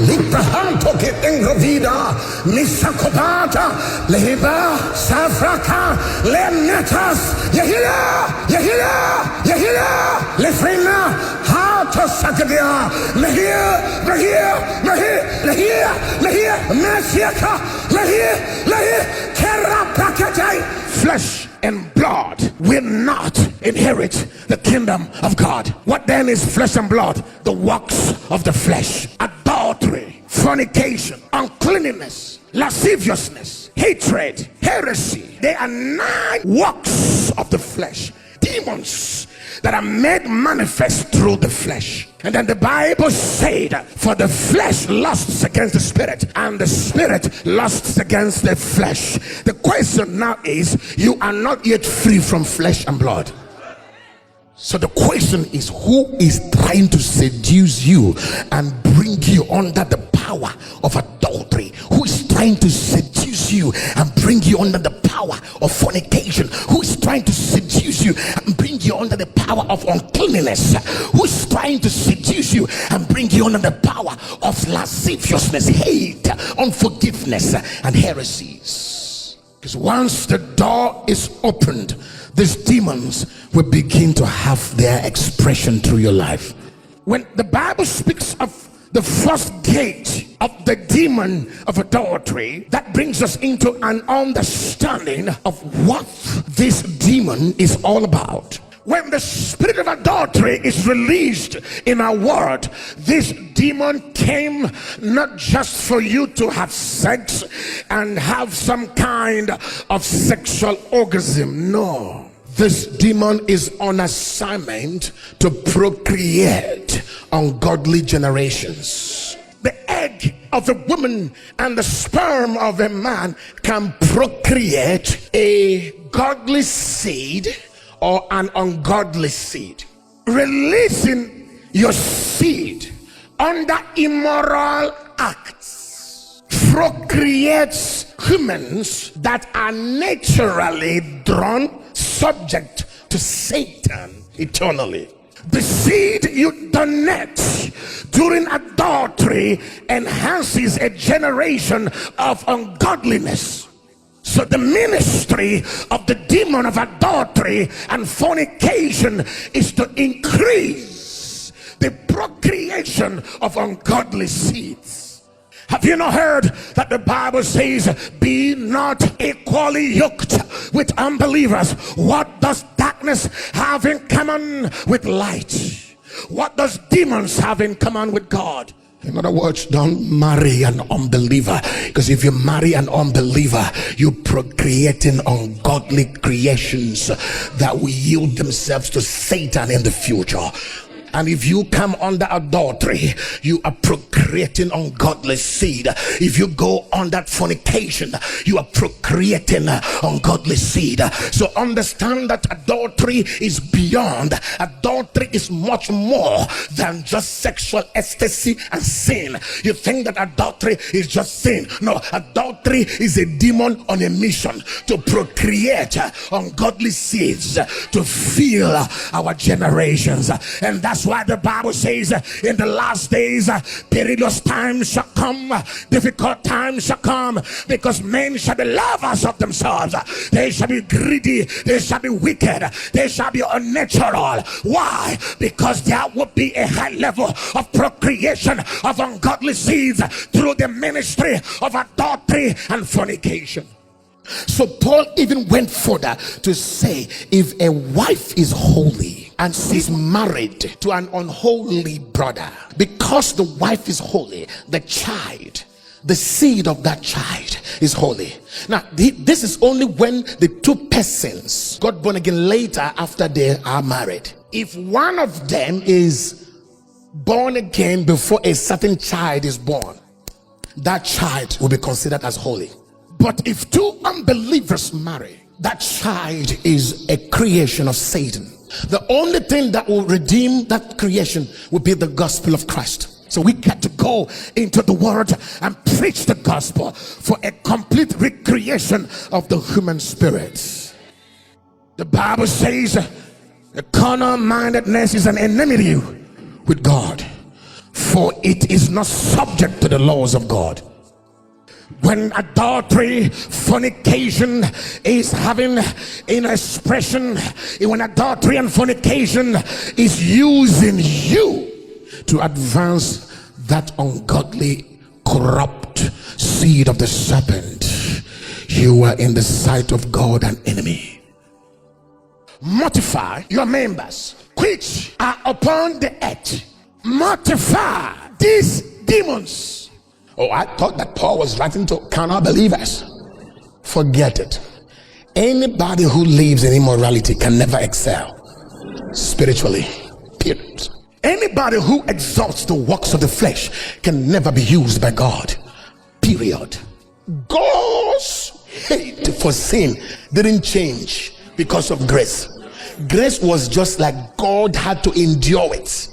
Librahanto que tengo vida, misacobata, leba, safraka, lemnetas, Yehila, Lefrena, Hato Sakadia, Lahir, Messiaka, Lahir, Kerapakatai. Flesh and blood will not inherit the kingdom of God. What then is flesh and blood? The works of the flesh: adultery, fornication, uncleanness, lasciviousness, hatred, heresy. They are 9 works of the flesh, demons that are made manifest through the flesh. And then the Bible said, for the flesh lusts against the spirit, and the spirit lusts against the flesh. The question now is, you are not yet free from flesh and blood. So the question is, who is trying to seduce you and bring you under the power of adultery? Who is trying to seduce you and bring you under the power of fornication? Who is trying to seduce you and bring you under the power of uncleanness? Who is trying to seduce you and bring you under the power of lasciviousness, hate, unforgiveness, and heresies? Because once the door is opened, these demons will begin to have their expression through your life. When the Bible speaks of the first gate of the demon of adultery, that brings us into an understanding of what this demon is all about. When the spirit of adultery is released in our world, this demon came not just for you to have sex and have some kind of sexual orgasm. No. This demon is on assignment to procreate ungodly generations. The egg of a woman and the sperm of a man can procreate a godly seed or an ungodly seed. Releasing your seed under immoral acts procreates humans that are naturally drawn subject to Satan eternally. The seed you donate during adultery enhances a generation of ungodliness. So the ministry of the demon of adultery and fornication is to increase the procreation of ungodly seeds. Have you not heard that the Bible says, be not equally yoked with unbelievers? What does darkness have in common with light? What does demons have in common with God? In other words, don't marry an unbeliever, because if you marry an unbeliever, you're procreating ungodly creations that will yield themselves to Satan in the future. And if you come under adultery, you are procreating ungodly seed. If you go under fornication, you are procreating ungodly seed. So understand that adultery is beyond. Adultery is much more than just sexual ecstasy and sin. You think that adultery is just sin. No, adultery is a demon on a mission to procreate ungodly seeds to fill our generations. And that's why the Bible says, in the last days perilous times shall come, difficult times shall come, because men shall be lovers of themselves, they shall be greedy, they shall be wicked, they shall be unnatural. Why? Because there will be a high level of procreation of ungodly seeds through the ministry of adultery and fornication. So Paul even went further to say, if a wife is holy and she's married to an unholy brother, because the wife is holy, the child, the seed of that child is holy. Now this is only when the two persons got born again later after they are married. If one of them is born again before a certain child is born, that child will be considered as holy. But if two unbelievers marry, that child is a creation of Satan. The only thing that will redeem that creation will be the gospel of Christ. So we got to go into the word and preach the gospel for a complete recreation of the human spirit. The Bible says the carnal mindedness is an enmity with God. for it is not subject to the laws of God. When adultery, fornication is having an expression, when adultery and fornication is using you to advance that ungodly, corrupt seed of the serpent, you are in the sight of God an enemy. Mortify your members which are upon the earth. Mortify these demons. Oh, I thought that Paul was writing to carnal believers. Forget it. Anybody who lives in immorality can never excel spiritually. Period. Anybody who exalts the works of the flesh can never be used by God. Period. God's hate for sin didn't change because of grace. Grace was just like God had to endure it,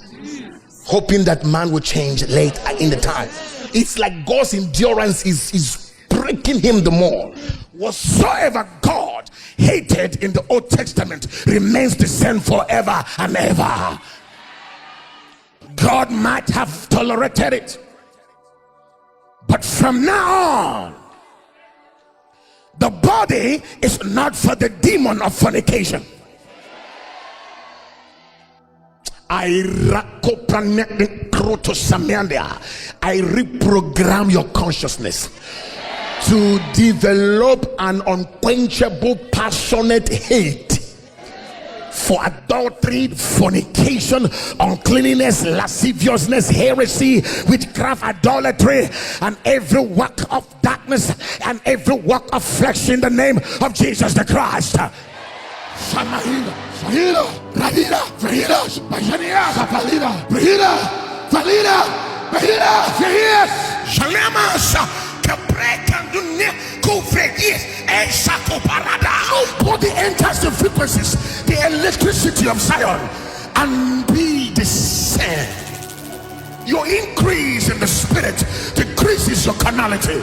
hoping that man would change late in the time. It's like God's endurance is breaking him the more. Whatsoever God hated in the Old Testament remains the same forever and ever. God might have tolerated it, but from now on, the body is not for the demon of fornication. I reprogram your consciousness to develop an unquenchable, passionate hate for adultery, fornication, uncleanness, lasciviousness, heresy, witchcraft, idolatry, and every work of darkness and every work of flesh in the name of Jesus the Christ. Nobody enters the frequencies, the electricity of Zion, and be the same. Your increase in the spirit decreases your carnality.